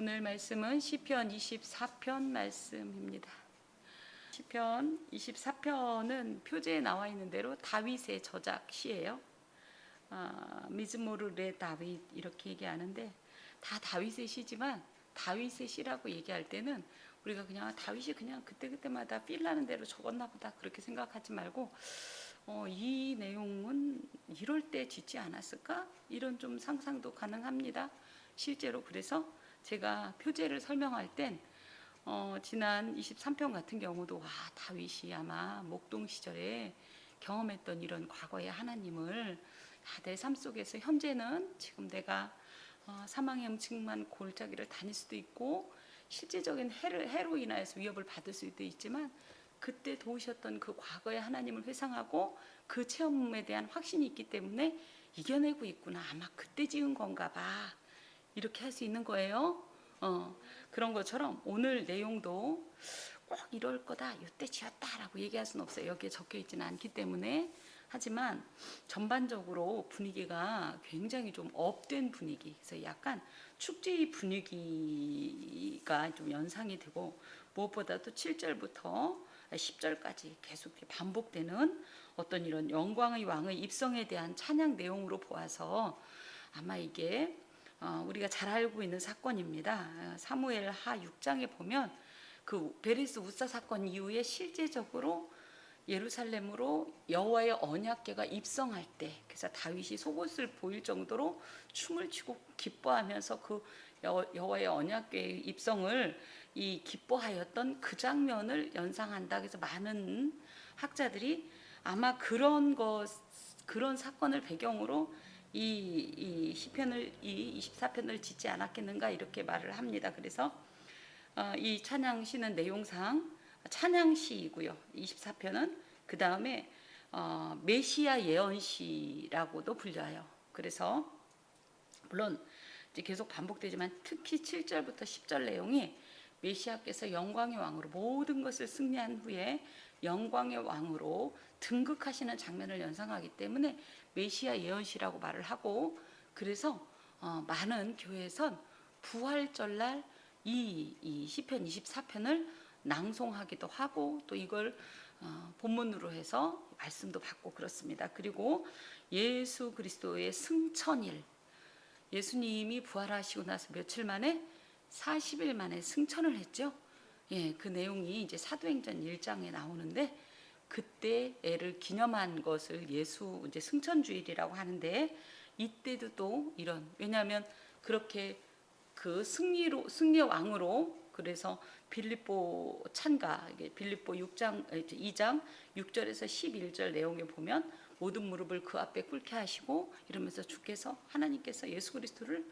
오늘 말씀은 시편 24편 말씀입니다. 시편 24편은 표제에 나와 있는 대로 다윗의 저작 시예요. 미즈모르 레 다윗 이렇게 얘기하는데 다 다윗의 시지만 다윗의 시라고 얘기할 때는 우리가 그냥 다윗이 그냥 그때그때마다 필나는 대로 적었나 보다 그렇게 생각하지 말고 이 내용은 이럴 때 짓지 않았을까? 이런 좀 상상도 가능합니다. 실제로 그래서 제가 표제를 설명할 땐 지난 23편 같은 경우도 다윗이 아마 목동 시절에 경험했던 이런 과거의 하나님을 내 삶 속에서 현재는 지금 내가 사망의 음침한 골짜기를 다닐 수도 있고 실제적인 해로 인하여서 위협을 받을 수도 있지만 그때 도우셨던 그 과거의 하나님을 회상하고 그 체험에 대한 확신이 있기 때문에 이겨내고 있구나. 아마 그때 지은 건가 봐. 이렇게 할 수 있는 거예요. 그런 것처럼 오늘 내용도 꼭 이럴 거다, 이때 지었다라고 얘기할 수는 없어요. 여기에 적혀 있지는 않기 때문에. 하지만 전반적으로 분위기가 굉장히 좀 업된 분위기, 그래서 약간 축제의 분위기가 좀 연상이 되고 무엇보다도 7절부터 10절까지 계속 반복되는 어떤 이런 영광의 왕의 입성에 대한 찬양 내용으로 보아서 아마 이게 우리가 잘 알고 있는 사건입니다. 사무엘 하 6장에 보면 그 베레스 우사 사건 이후에 실제적으로 예루살렘으로 여호와의 언약궤가 입성할 때, 그래서 다윗이 속옷을 보일 정도로 춤을 추고 기뻐하면서 그 여호와의 언약궤의 입성을 이 기뻐하였던 그 장면을 연상한다. 그래서 많은 학자들이 아마 그런 사건을 배경으로 이 시편을 이 24편을 짓지 않았겠는가 이렇게 말을 합니다. 그래서 이 찬양시는 내용상 찬양시이고요. 24편은 그 다음에 메시아 예언시라고도 불려요. 그래서 물론 이제 계속 반복되지만 특히 7절부터 10절 내용이 메시아께서 영광의 왕으로 모든 것을 승리한 후에 영광의 왕으로 등극하시는 장면을 연상하기 때문에 메시아 예언시라고 말을 하고, 그래서 많은 교회에선 부활절날 이 시편 24편을 낭송하기도 하고 또 이걸 본문으로 해서 말씀도 받고 그렇습니다. 그리고 예수 그리스도의 승천일, 예수님이 부활하시고 나서 며칠 만에 40일 만에 승천을 했죠. 그 내용이 이제 사도행전 1장에 나오는데 그때 애를 기념한 것을 예수 이제 승천주일이라고 하는데 이때도 또 이런, 왜냐하면 그렇게 그 승리 왕으로, 그래서 빌립보 찬가, 빌립보 6장 2장 6절에서 11절 내용에 보면 모든 무릎을 그 앞에 꿇게 하시고 이러면서 주께서 하나님께서 예수 그리스도를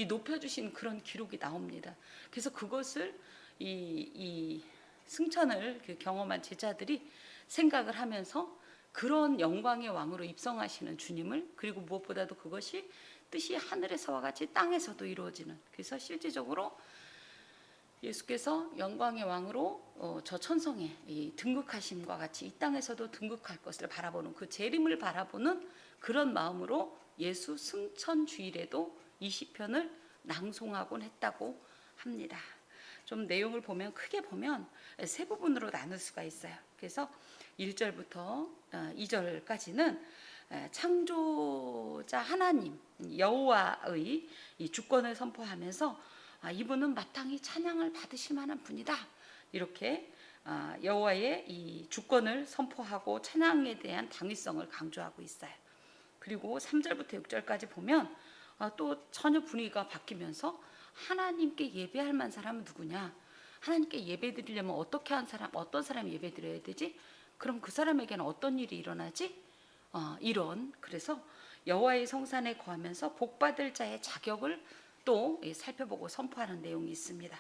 높여주신 그런 기록이 나옵니다. 그래서 그것을 이 승천을 경험한 제자들이 생각을 하면서 그런 영광의 왕으로 입성하시는 주님을, 그리고 무엇보다도 그것이 뜻이 하늘에서와 같이 땅에서도 이루어지는, 그래서 실제적으로 예수께서 영광의 왕으로 저 천성에 등극하심과 같이 이 땅에서도 등극할 것을 바라보는 그 재림을 바라보는 그런 마음으로 예수 승천 주일에도 이 시편을 낭송하곤 했다고 합니다. 좀 내용을 보면 크게 보면 세 부분으로 나눌 수가 있어요. 그래서 1절부터 2절까지는 창조자 하나님 여호와의 이 주권을 선포하면서 이분은 마땅히 찬양을 받으실 만한 분이다. 이렇게 여호와의 이 주권을 선포하고 찬양에 대한 당위성을 강조하고 있어요. 그리고 3절부터 6절까지 보면 또 전혀 분위기가 바뀌면서 하나님께 예배할 만한 사람은 누구냐? 하나님께 예배 드리려면 어떻게 한 사람, 어떤 사람이 예배 드려야 되지? 그럼 그 사람에게는 어떤 일이 일어나지? 이런, 그래서 여호와의 성산에 거하면서 복받을 자의 자격을 또 살펴보고 선포하는 내용이 있습니다.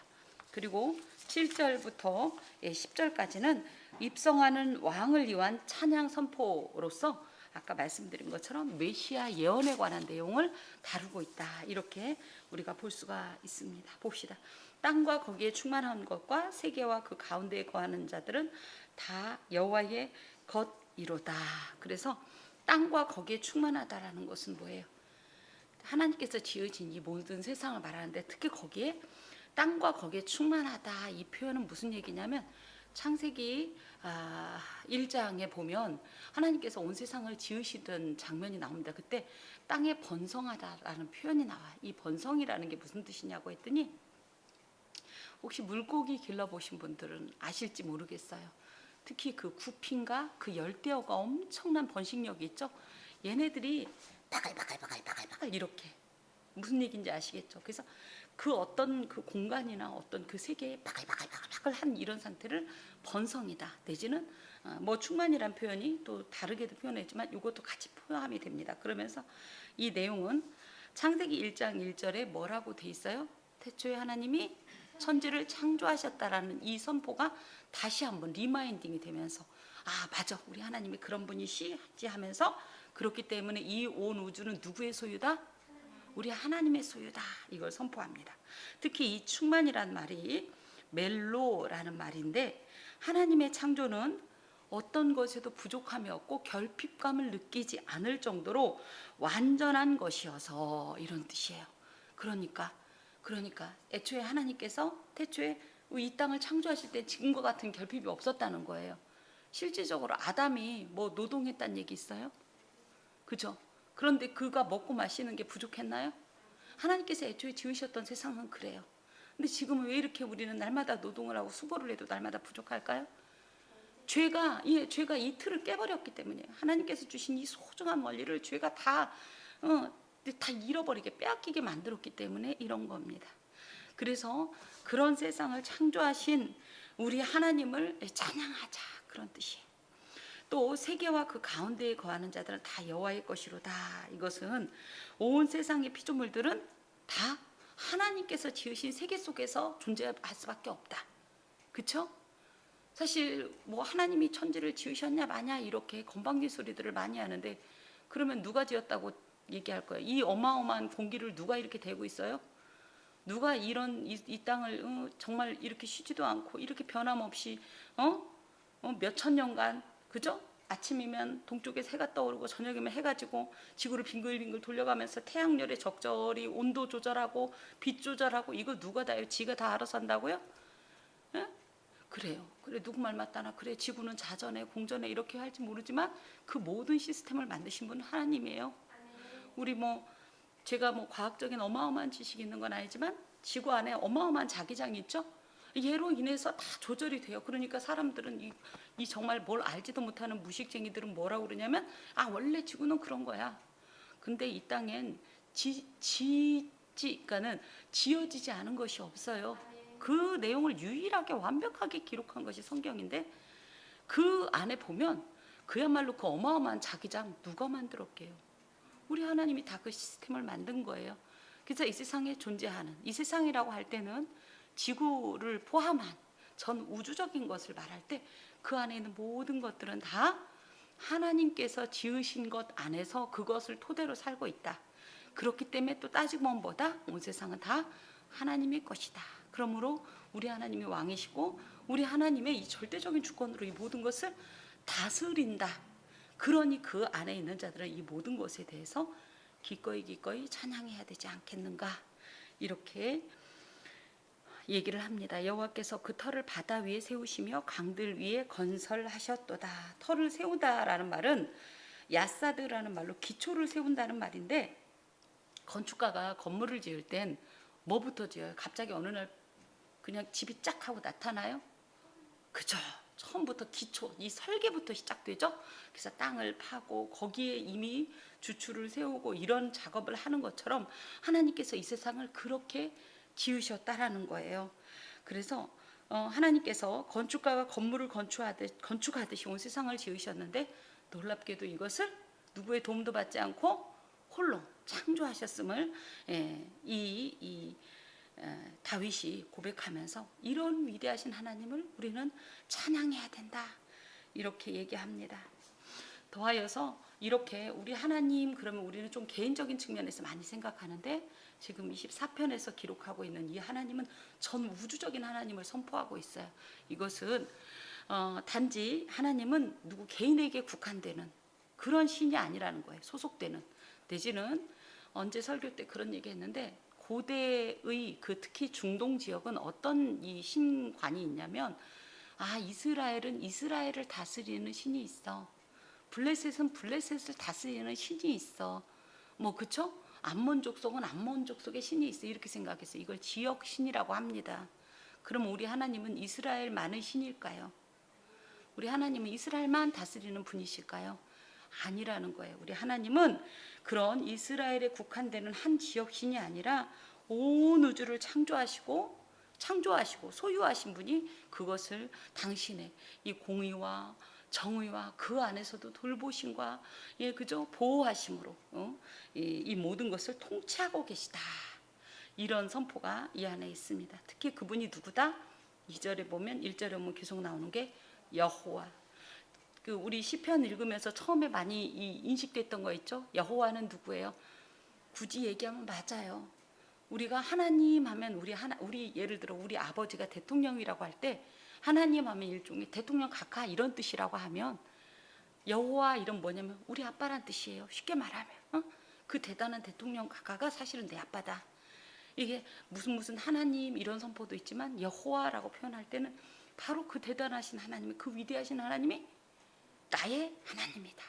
그리고 7절부터 10절까지는 입성하는 왕을 위한 찬양 선포로서 아까 말씀드린 것처럼 메시아 예언에 관한 내용을 다루고 있다. 이렇게 우리가 볼 수가 있습니다. 봅시다. 땅과 거기에 충만한 것과 세계와 그 가운데에 거하는 자들은 다 여호와의 것이로다. 그래서 땅과 거기에 충만하다라는 것은 뭐예요? 하나님께서 지으신 이 모든 세상을 말하는데 특히 거기에 땅과 거기에 충만하다, 이 표현은 무슨 얘기냐면 창세기 1장에 보면 하나님께서 온 세상을 지으시던 장면이 나옵니다. 그때 땅에 번성하다라는 표현이 나와요. 이 번성이라는 게 무슨 뜻이냐고 했더니 혹시 물고기 길러보신 분들은 아실지 모르겠어요. 특히 그 구피인가 그 열대어가 엄청난 번식력이 있죠. 얘네들이 바글바글 이렇게, 무슨 얘기인지 아시겠죠? 그래서 그 어떤 그 공간이나 어떤 그 세계에 바글바글한 이런 상태를 번성이다 내지는 뭐 충만이란 표현이 또 다르게도 표현했지만 이것도 같이 포함이 됩니다. 그러면서 이 내용은 창세기 1장 1절에 뭐라고 돼 있어요? 태초에 하나님이 천지를 창조하셨다라는 이 선포가 다시 한번 리마인딩이 되면서 맞아, 우리 하나님이 그런 분이시지 하면서, 그렇기 때문에 이 온 우주는 누구의 소유다? 우리 하나님의 소유다, 이걸 선포합니다. 특히 이 충만이라는 말이 멜로라는 말인데, 하나님의 창조는 어떤 것에도 부족함이 없고 결핍감을 느끼지 않을 정도로 완전한 것이어서 이런 뜻이에요. 그러니까 애초에 하나님께서 태초에 이 땅을 창조하실 때 지금과 같은 결핍이 없었다는 거예요. 실질적으로 아담이 뭐 노동했다는 얘기 있어요? 그죠? 그런데 그가 먹고 마시는 게 부족했나요? 하나님께서 애초에 지으셨던 세상은 그래요. 근데 지금은 왜 이렇게 우리는 날마다 노동을 하고 수고를 해도 날마다 부족할까요? 죄가 이 틀을 깨버렸기 때문이에요. 하나님께서 주신 이 소중한 원리를 죄가 다 잃어버리게, 빼앗기게 만들었기 때문에 이런 겁니다. 그래서 그런 세상을 창조하신 우리 하나님을 찬양하자, 그런 뜻이에요. 또 세계와 그 가운데에 거하는 자들은 다 여호와의 것이로다. 이것은 온 세상의 피조물들은 다 하나님께서 지으신 세계 속에서 존재할 수밖에 없다. 그렇죠? 사실 뭐 하나님이 천지를 지으셨냐 마냐 이렇게 건방진 소리들을 많이 하는데, 그러면 누가 지었다고 얘기할 거예요? 이 어마어마한 공기를 누가 이렇게 대고 있어요? 누가 이런 이 땅을 정말 이렇게 쉬지도 않고 이렇게 변함없이 몇천 년간, 그죠? 아침이면 동쪽에 해가 떠오르고 저녁이면 해가 지고 지구를 빙글빙글 돌려가면서 태양열에 적절히 온도 조절하고 빛 조절하고, 이거 누가 다 해요? 지가 다 알아서 한다고요? 예? 그래요. 그래, 누구 말 맞다나. 그래, 지구는 자전에 공전에 이렇게 할지 모르지만 그 모든 시스템을 만드신 분은 하나님이에요. 우리 제가 과학적인 어마어마한 지식이 있는 건 아니지만 지구 안에 어마어마한 자기장이 있죠. 얘로 인해서 다 조절이 돼요. 그러니까 사람들은 이 정말 뭘 알지도 못하는 무식쟁이들은 뭐라고 그러냐면 원래 지구는 그런 거야. 근데 이 땅엔 그러니까는 지어지지 않은 것이 없어요. 그 내용을 유일하게 완벽하게 기록한 것이 성경인데, 그 안에 보면 그야말로 그 어마어마한 자기장 누가 만들었게요? 우리 하나님이 다 그 시스템을 만든 거예요. 그래서 이 세상에 존재하는, 이 세상이라고 할 때는 지구를 포함한 전 우주적인 것을 말할 때 그 안에 있는 모든 것들은 다 하나님께서 지으신 것 안에서 그것을 토대로 살고 있다. 그렇기 때문에 또 따지고 보면 뭐다? 온 세상은 다 하나님의 것이다. 그러므로 우리 하나님이 왕이시고 우리 하나님의 이 절대적인 주권으로 이 모든 것을 다스린다. 그러니 그 안에 있는 자들은 이 모든 것에 대해서 기꺼이 찬양해야 되지 않겠는가, 이렇게 얘기를 합니다. 여호와께서 그 터를 바다 위에 세우시며 강들 위에 건설하셨도다. 터를 세우다라는 말은 야사드라는 말로 기초를 세운다는 말인데, 건축가가 건물을 지을 땐 뭐부터 지어요? 갑자기 어느 날 그냥 집이 쫙 하고 나타나요? 그죠? 처음부터 기초, 이 설계부터 시작되죠. 그래서 땅을 파고 거기에 이미 주추를 세우고 이런 작업을 하는 것처럼 하나님께서 이 세상을 그렇게 지으셨다라는 거예요. 그래서 하나님께서 건축가가 건물을 건축하듯이 온 세상을 지으셨는데, 놀랍게도 이것을 누구의 도움도 받지 않고 홀로 창조하셨음을 다윗이 고백하면서 이런 위대하신 하나님을 우리는 찬양해야 된다, 이렇게 얘기합니다. 더하여서 이렇게 우리 하나님, 그러면 우리는 좀 개인적인 측면에서 많이 생각하는데, 지금 24편에서 기록하고 있는 이 하나님은 전 우주적인 하나님을 선포하고 있어요. 이것은 단지 하나님은 누구 개인에게 국한되는 그런 신이 아니라는 거예요. 소속되는, 내지는 언제 설교 때 그런 얘기 했는데, 고대의 그 특히 중동 지역은 어떤 이 신관이 있냐면, 이스라엘은 이스라엘을 다스리는 신이 있어. 블레셋은 블레셋을 다스리는 신이 있어. 뭐 그쵸? 암몬 족속은 암몬 족속의 신이 있어. 이렇게 생각해서 이걸 지역 신이라고 합니다. 그럼 우리 하나님은 이스라엘만의 신일까요? 우리 하나님은 이스라엘만 다스리는 분이실까요? 아니라는 거예요. 우리 하나님은 그런 이스라엘에 국한되는 한 지역 신이 아니라 온 우주를 창조하시고 소유하신 분이 그것을 당신의 이 공의와 정의와 그 안에서도 돌보심과 그죠? 보호하심으로 이 모든 것을 통치하고 계시다. 이런 선포가 이 안에 있습니다. 특히 그분이 누구다? 2절에 보면 1절에 보면 계속 나오는 게 여호와. 우리 시편 읽으면서 처음에 많이 인식됐던 거 있죠? 여호와는 누구예요? 굳이 얘기하면 맞아요. 우리가 하나님 하면 우리 예를 들어 우리 아버지가 대통령이라고 할 때 하나님 하면 일종의 대통령 각하 이런 뜻이라고 하면 여호와 이런 뭐냐면 우리 아빠란 뜻이에요. 쉽게 말하면 그 대단한 대통령 각하가 사실은 내 아빠다. 이게 무슨 하나님 이런 선포도 있지만 여호와라고 표현할 때는 바로 그 대단하신 하나님이 그 위대하신 하나님이 나의 하나님이다.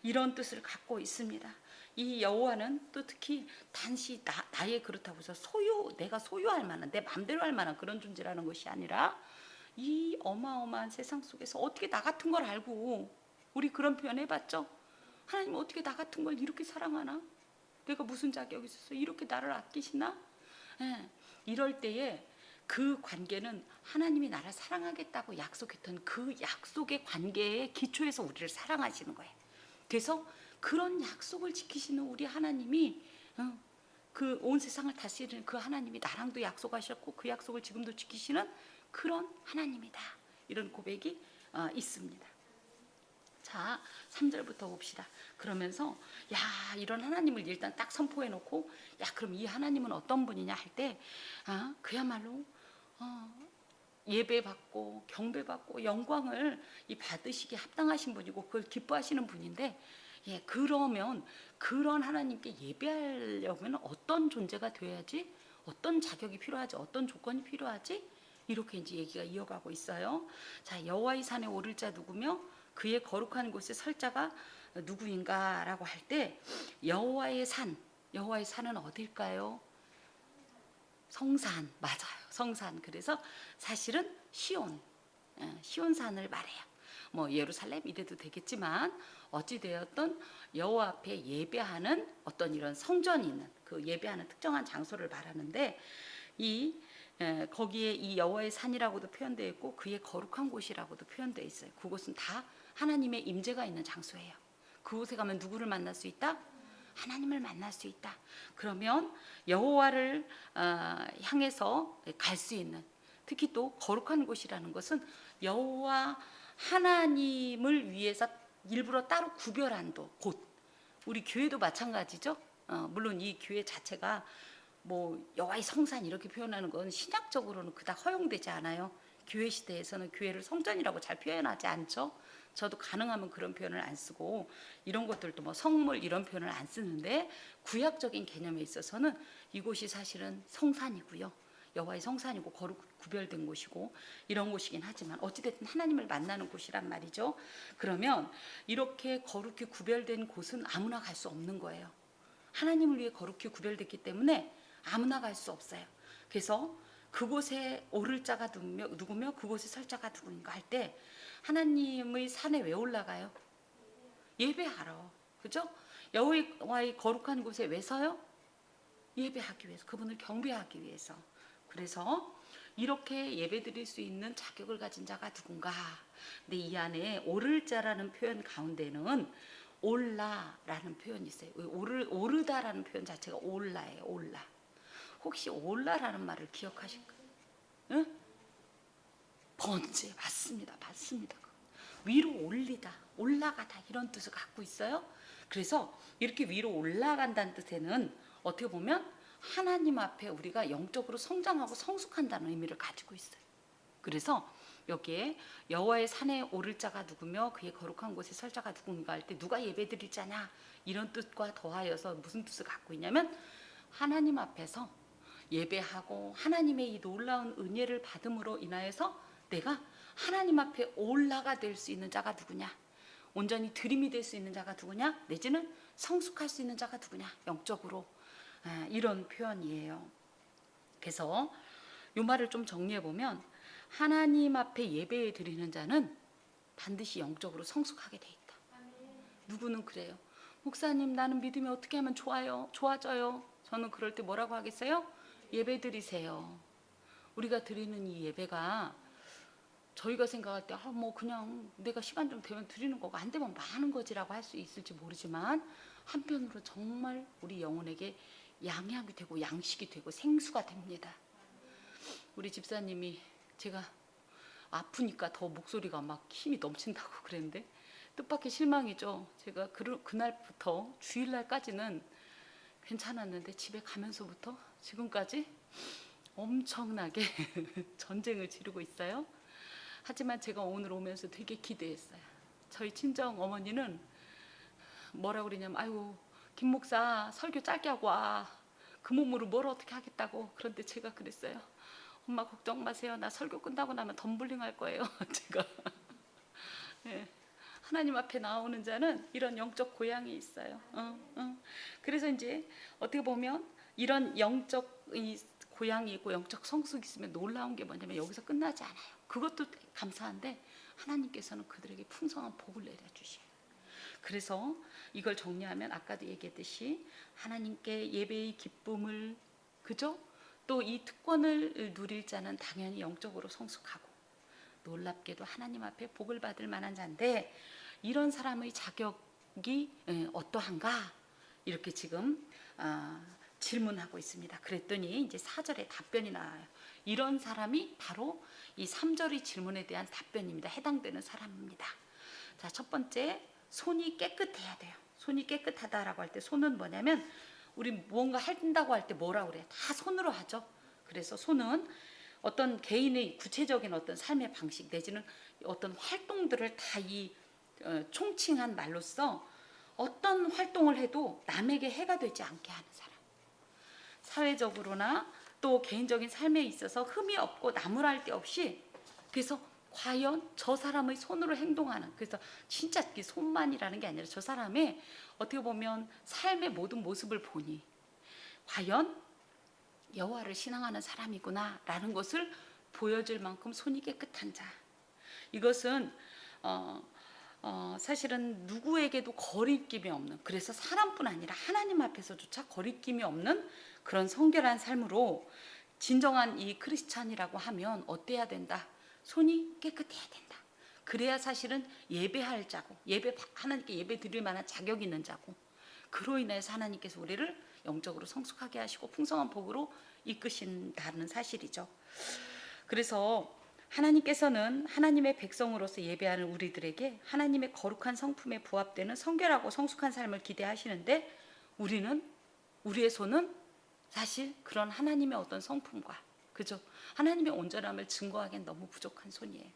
이런 뜻을 갖고 있습니다. 이 여호와는 또 특히 단지 나의 그렇다고 해서 내가 소유할 만한 내 마음대로 할 만한 그런 존재라는 것이 아니라 이 어마어마한 세상 속에서 어떻게 나 같은 걸 알고 우리 그런 표현 해봤죠? 하나님 어떻게 나 같은 걸 이렇게 사랑하나? 내가 무슨 자격이 있어서 이렇게 나를 아끼시나? 이럴 때에 그 관계는 하나님이 나를 사랑하겠다고 약속했던 그 약속의 관계의 기초에서 우리를 사랑하시는 거예요. 그래서 그런 약속을 지키시는 우리 하나님이 그 온 세상을 다스리는 그 하나님이 나랑도 약속하셨고 그 약속을 지금도 지키시는 그런 하나님이다. 이런 고백이 있습니다. 자, 3절부터 봅시다. 그러면서 이런 하나님을 일단 딱 선포해 놓고 그럼 이 하나님은 어떤 분이냐 할 때 그야말로 예배받고 경배받고 영광을 받으시기에 합당하신 분이고 그걸 기뻐하시는 분인데 그러면 그런 하나님께 예배하려면 어떤 존재가 되어야지, 어떤 자격이 필요하지, 어떤 조건이 필요하지, 이렇게 이제 얘기가 이어가고 있어요. 자, 여호와의 산에 오를 자 누구며 그의 거룩한 곳에 설 자가 누구인가라고 할 때 여호와의 산은 어딜까요? 성산, 맞아요. 성산. 그래서 사실은 시온산을 말해요. 뭐 예루살렘 이래도 되겠지만 어찌 되었던 여호와 앞에 예배하는 어떤 이런 성전이 있는 그 예배하는 특정한 장소를 말하는데 거기에 이 여호와의 산이라고도 표현되어 있고 그의 거룩한 곳이라고도 표현되어 있어요. 그곳은 다 하나님의 임재가 있는 장소예요. 그곳에 가면 누구를 만날 수 있다? 하나님을 만날 수 있다. 그러면 여호와를 향해서 갈 수 있는, 특히 또 거룩한 곳이라는 것은 여호와 하나님을 위해서 일부러 따로 구별한 곳. 우리 교회도 마찬가지죠. 물론 이 교회 자체가 뭐 여호와의 성산 이렇게 표현하는 건 신약적으로는 그닥 허용되지 않아요. 교회 시대에서는 교회를 성전이라고 잘 표현하지 않죠. 저도 가능하면 그런 표현을 안 쓰고 이런 것들도 뭐 성물 이런 표현을 안 쓰는데 구약적인 개념에 있어서는 이곳이 사실은 성산이고요. 여호와의 성산이고 거룩 구별된 곳이고 이런 곳이긴 하지만 어찌됐든 하나님을 만나는 곳이란 말이죠. 그러면 이렇게 거룩히 구별된 곳은 아무나 갈 수 없는 거예요. 하나님을 위해 거룩히 구별됐기 때문에 아무나 갈 수 없어요. 그래서 그곳에 오를 자가 누구며 그곳에 설 자가 누구인가 할 때 하나님의 산에 왜 올라가요? 예배하러. 그죠? 여호와의 거룩한 곳에 왜 서요? 예배하기 위해서, 그분을 경배하기 위해서. 그래서 이렇게 예배드릴 수 있는 자격을 가진 자가 누군가. 근데 이 안에 오를 자라는 표현 가운데는 올라라는 표현이 있어요. 오르다라는 표현 자체가 올라예요. 올라. 혹시 올라라는 말을 기억하실까요? 응? 번제 맞습니다. 위로 올리다, 올라가다 이런 뜻을 갖고 있어요. 그래서 이렇게 위로 올라간다는 뜻에는 어떻게 보면 하나님 앞에 우리가 영적으로 성장하고 성숙한다는 의미를 가지고 있어요. 그래서 여기에 여호와의 산에 오를 자가 누구며 그의 거룩한 곳에 설 자가 누군가 할 때 누가 예배드릴 자냐 이런 뜻과 더하여서 무슨 뜻을 갖고 있냐면 하나님 앞에서 예배하고 하나님의 이 놀라운 은혜를 받음으로 인하여서 내가 하나님 앞에 올라가 될 수 있는 자가 누구냐, 온전히 드림이 될 수 있는 자가 누구냐, 내지는 성숙할 수 있는 자가 누구냐, 영적으로. 이런 표현이에요. 그래서 이 말을 좀 정리해 보면, 하나님 앞에 예배 드리는 자는 반드시 영적으로 성숙하게 돼 있다. 누구는 그래요. 목사님, 나는 믿음이 어떻게 하면 좋아져요? 저는 그럴 때 뭐라고 하겠어요? 예배 드리세요. 우리가 드리는 이 예배가 저희가 생각할 때 뭐 그냥 내가 시간 좀 되면 드리는 거고 안 되면 많은 거지라고 할 수 있을지 모르지만, 한편으로 정말 우리 영혼에게 양약이 되고 양식이 되고 생수가 됩니다. 우리 집사님이 제가 아프니까 더 목소리가 막 힘이 넘친다고 그랬는데 뜻밖의 실망이죠. 제가 그날부터 주일날까지는 괜찮았는데 집에 가면서부터 지금까지 엄청나게 전쟁을 치르고 있어요. 하지만 제가 오늘 오면서 되게 기대했어요. 저희 친정 어머니는 뭐라고 그러냐면, 아유 김 목사 설교 짧게 하고 와. 그 몸으로 뭘 어떻게 하겠다고. 그런데 제가 그랬어요. 엄마 걱정 마세요. 나 설교 끝나고 나면 덤블링 할 거예요. 제가. 네. 하나님 앞에 나오는 자는 이런 영적 고향이 있어요. 그래서 이제 어떻게 보면 이런 영적 고향이 있고 영적 성숙이 있으면 놀라운 게 뭐냐면 여기서 끝나지 않아요. 그것도 감사한데 하나님께서는 그들에게 풍성한 복을 내려주셔요. 그래서 이걸 정리하면 아까도 얘기했듯이 하나님께 예배의 기쁨을, 그죠? 또 이 특권을 누릴 자는 당연히 영적으로 성숙하고 놀랍게도 하나님 앞에 복을 받을 만한 자인데, 이런 사람의 자격이 어떠한가? 이렇게 지금 질문하고 있습니다. 그랬더니 이제 4절에 답변이 나와요. 이런 사람이 바로 이 3절의 질문에 대한 답변입니다. 해당되는 사람입니다. 자, 첫 번째, 손이 깨끗해야 돼요. 손이 깨끗하다라고 할 때 손은 뭐냐면, 우리 무언가 한다고 할 때 뭐라고 그래요? 다 손으로 하죠. 그래서 손은 어떤 개인의 구체적인 어떤 삶의 방식 내지는 어떤 활동들을 다 총칭한 말로써 어떤 활동을 해도 남에게 해가 되지 않게 하는 사람, 사회적으로나 또 개인적인 삶에 있어서 흠이 없고 나무랄 데 없이, 그래서 과연 저 사람의 손으로 행동하는, 그래서 진짜 손만이라는 게 아니라 저 사람의 어떻게 보면 삶의 모든 모습을 보니 과연 여호와를 신앙하는 사람이구나 라는 것을 보여줄 만큼 손이 깨끗한 자. 이것은 사실은 누구에게도 거리낌이 없는, 그래서 사람뿐 아니라 하나님 앞에서조차 거리낌이 없는 그런 성결한 삶으로, 진정한 이 크리스찬이라고 하면 어때야 된다? 손이 깨끗해야 된다. 그래야 사실은 예배할 자고, 하나님께 예배 드릴 만한 자격이 있는 자고, 그로 인해서 하나님께서 우리를 영적으로 성숙하게 하시고 풍성한 복으로 이끄신다는 사실이죠. 그래서 하나님께서는 하나님의 백성으로서 예배하는 우리들에게 하나님의 거룩한 성품에 부합되는 성결하고 성숙한 삶을 기대하시는데, 우리의 손은 사실 그런 하나님의 어떤 성품과, 그죠? 하나님의 온전함을 증거하기엔 너무 부족한 손이에요.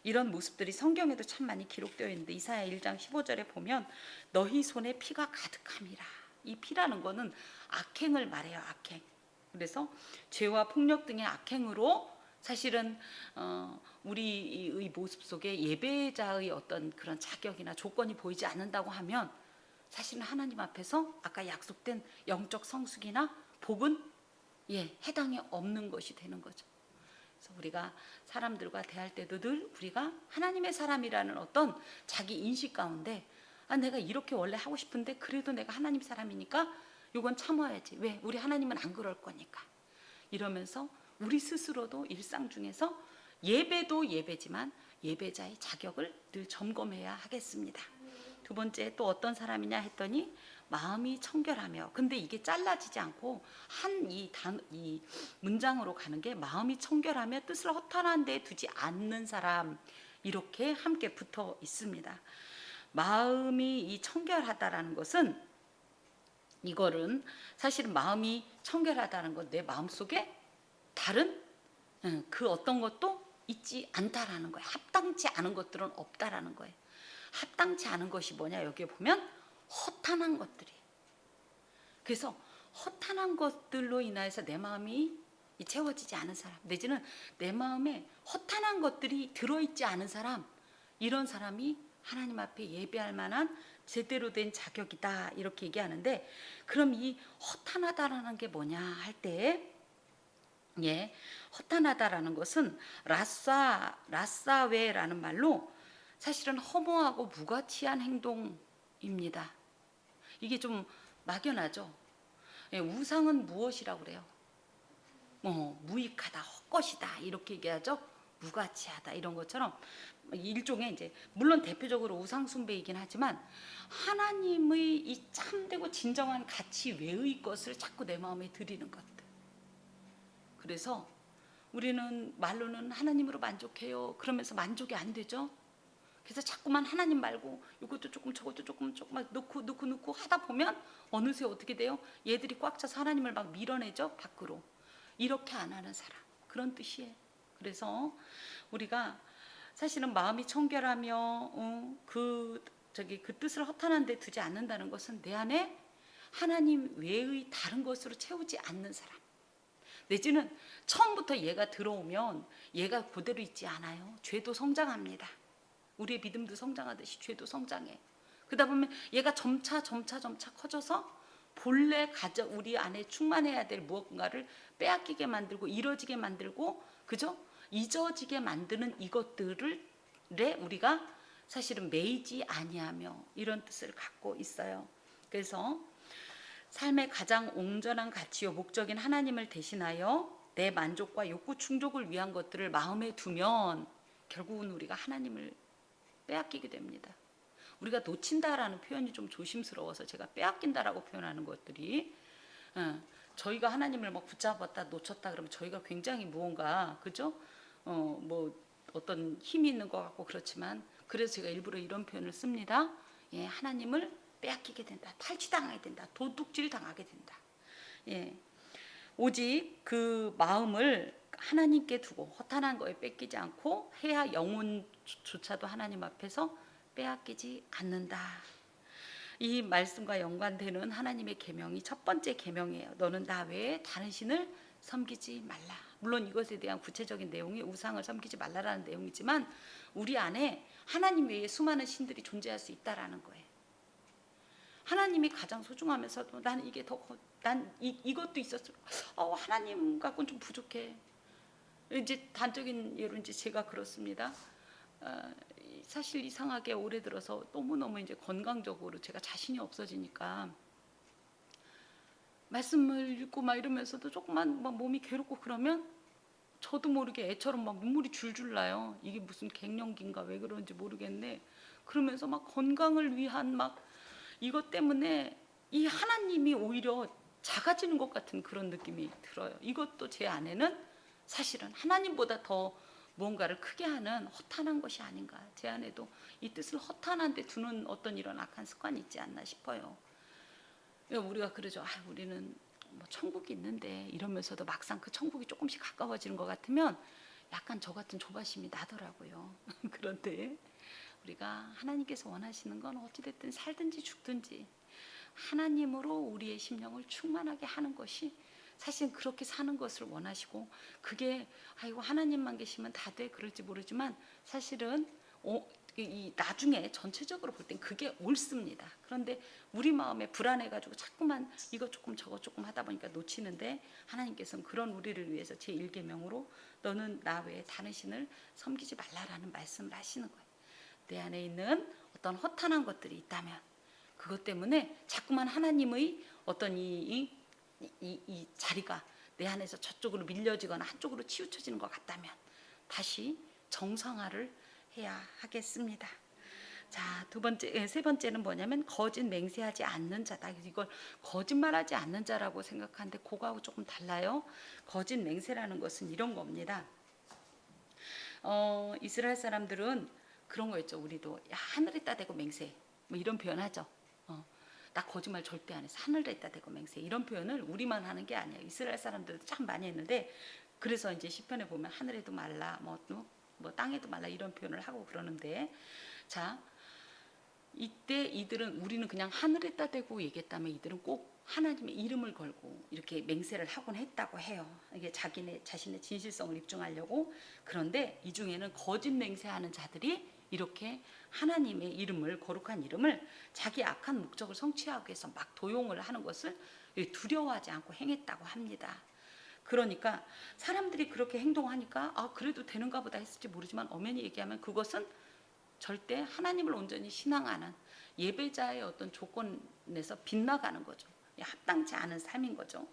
이런 모습들이 성경에도 참 많이 기록되어 있는데, 이사야 1장 15절에 보면 너희 손에 피가 가득함이라. 이 피라는 거는 악행을 말해요. 악행. 그래서 죄와 폭력 등의 악행으로 사실은 우리의 모습 속에 예배자의 어떤 그런 자격이나 조건이 보이지 않는다고 하면, 사실은 하나님 앞에서 아까 약속된 영적 성숙이나 복은 해당이 없는 것이 되는 거죠. 그래서 우리가 사람들과 대할 때도 늘 우리가 하나님의 사람이라는 어떤 자기 인식 가운데, 내가 이렇게 원래 하고 싶은데 그래도 내가 하나님 사람이니까 이건 참아야지. 왜? 우리 하나님은 안 그럴 거니까. 이러면서 우리 스스로도 일상 중에서 예배도 예배지만 예배자의 자격을 늘 점검해야 하겠습니다. 두 번째, 또 어떤 사람이냐 했더니 마음이 청결하며, 근데 이게 잘라지지 않고 이 문장으로 가는 게 마음이 청결하며 뜻을 허탄한 데 두지 않는 사람, 이렇게 함께 붙어 있습니다. 마음이 이 청결하다라는 것은, 이거는 사실은 마음이 청결하다는 건 내 마음속에 다른 그 어떤 것도 있지 않다라는 거예요. 합당치 않은 것들은 없다라는 거예요. 합당치 않은 것이 뭐냐, 여기에 보면 허탄한 것들이에요. 그래서 허탄한 것들로 인하여서 내 마음이 채워지지 않은 사람, 내지는 내 마음에 허탄한 것들이 들어있지 않은 사람, 이런 사람이 하나님 앞에 예배할 만한 제대로 된 자격이다, 이렇게 얘기하는데, 그럼 이 허탄하다라는 게 뭐냐 할 때, 예, 허탄하다라는 것은 라사웨라는 말로 사실은 허무하고 무가치한 행동입니다. 이게 좀 막연하죠. 예, 우상은 무엇이라고 그래요? 무익하다, 헛것이다, 이렇게 얘기하죠. 무가치하다, 이런 것처럼 일종의, 이제 물론 대표적으로 우상 숭배이긴 하지만 하나님의 이 참되고 진정한 가치 외의 것을 자꾸 내 마음에 들이는 것들. 그래서 우리는 말로는 하나님으로 만족해요, 그러면서 만족이 안 되죠. 그래서 자꾸만 하나님 말고 이것도 조금 저것도 조금 막 넣고 하다 보면 어느새 어떻게 돼요? 얘들이 꽉 차서 하나님을 막 밀어내죠, 밖으로. 이렇게 안 하는 사람, 그런 뜻이에요. 그래서 우리가 사실은 마음이 청결하며 그 뜻을 허탄한 데 두지 않는다는 것은 내 안에 하나님 외의 다른 것으로 채우지 않는 사람, 내지는 처음부터 얘가 들어오면 얘가 그대로 있지 않아요. 죄도 성장합니다. 우리의 믿음도 성장하듯이 죄도 성장해. 그러다 보면 얘가 점차 커져서 본래 우리 안에 충만해야 될 무언가를 빼앗기게 만들고 이뤄지게 만들고, 그죠? 잊어지게 만드는 이것들을 우리가 사실은 매이지 아니하며, 이런 뜻을 갖고 있어요. 그래서 삶의 가장 온전한 가치요 목적인 하나님을 대신하여 내 만족과 욕구 충족을 위한 것들을 마음에 두면 결국은 우리가 하나님을 빼앗기게 됩니다. 우리가 놓친다라는 표현이 좀 조심스러워서 제가 빼앗긴다라고 표현하는 것들이, 저희가 하나님을 막 붙잡았다 놓쳤다 그러면 저희가 굉장히 무언가, 그죠? 뭐 어떤 힘이 있는 것 같고 그렇지만, 그래서 제가 일부러 이런 표현을 씁니다. 예, 하나님을 빼앗기게 된다, 탈취당하게 된다, 도둑질 당하게 된다. 예, 오직 그 마음을 하나님께 두고 허탄한 거에 뺏기지 않고 해야 영혼조차도 하나님 앞에서 빼앗기지 않는다. 이 말씀과 연관되는 하나님의 계명이 첫 번째 계명이에요. 너는 나 외에 다른 신을 섬기지 말라. 물론 이것에 대한 구체적인 내용이 우상을 섬기지 말라라는 내용이지만 우리 안에 하나님 외에 수많은 신들이 존재할 수 있다라는 거예요. 하나님이 가장 소중하면서도 난 이게 이것도 있었을, 하나님 갖고는 좀 부족해. 이제 단적인 예로 이제 제가 그렇습니다. 사실 이상하게 올해 들어서 너무너무 이제 건강적으로 제가 자신이 없어지니까 말씀을 읽고 막 이러면서도 조금만 막 몸이 괴롭고 그러면 저도 모르게 애처럼 막 눈물이 줄줄 나요. 이게 무슨 갱년기인가 왜 그런지 모르겠네. 그러면서 막 건강을 위한 막 이것 때문에 이 하나님이 오히려 작아지는 것 같은 그런 느낌이 들어요. 이것도 제 안에는 사실은 하나님보다 더 무언가를 크게 하는 허탄한 것이 아닌가. 제 안에도 이 뜻을 허탄한 데 두는 어떤 이런 악한 습관이 있지 않나 싶어요. 우리가 그러죠. 우리는 뭐 천국이 있는데, 이러면서도 막상 그 천국이 조금씩 가까워지는 것 같으면 약간 저 같은 조바심이 나더라고요. 그런데 우리가 하나님께서 원하시는 건 어찌됐든 살든지 죽든지 하나님으로 우리의 심령을 충만하게 하는 것이, 사실 그렇게 사는 것을 원하시고, 그게 하나님만 계시면 다 돼 그럴지 모르지만 사실은 이 나중에 전체적으로 볼 땐 그게 옳습니다. 그런데 우리 마음에 불안해가지고 자꾸만 이것 조금 저것 조금 하다 보니까 놓치는데, 하나님께서는 그런 우리를 위해서 제1계명으로 너는 나 외에 다른 신을 섬기지 말라라는 말씀을 하시는 거예요. 내 안에 있는 어떤 허탄한 것들이 있다면, 그것 때문에 자꾸만 하나님의 어떤 이 자리가 내 안에서 저쪽으로 밀려지거나 한쪽으로 치우쳐지는 것 같다면 다시 정상화를 해야 하겠습니다. 자, 세 번째는 뭐냐면 거짓 맹세하지 않는 자다. 이걸 거짓말하지 않는 자라고 생각하는데 그거하고 조금 달라요. 거짓 맹세라는 것은 이런 겁니다. 이스라엘 사람들은 그런 거 있죠. 우리도 야, 하늘에다 대고 맹세, 뭐 이런 표현하죠. 나 거짓말 절대 안 해서 하늘에다 대고 맹세, 이런 표현을 우리만 하는 게 아니에요. 이스라엘 사람들도 참 많이 했는데, 그래서 이제 시편에 보면 하늘에도 말라, 뭐 땅에도 말라, 이런 표현을 하고 그러는데, 자, 이때 우리는 그냥 하늘에다 대고 얘기했다면 이들은 꼭 하나님의 이름을 걸고 이렇게 맹세를 하곤 했다고 해요. 이게 자신의 진실성을 입증하려고. 그런데 이 중에는 거짓 맹세하는 자들이 이렇게 하나님의 이름을, 거룩한 이름을 자기 악한 목적을 성취하기 위해서 막 도용을 하는 것을 두려워하지 않고 행했다고 합니다. 그러니까 사람들이 그렇게 행동하니까 그래도 되는가 보다 했을지 모르지만 엄연히 얘기하면 그것은 절대 하나님을 온전히 신앙하는 예배자의 어떤 조건에서 빗나가는 거죠. 합당치 않은 삶인 거죠.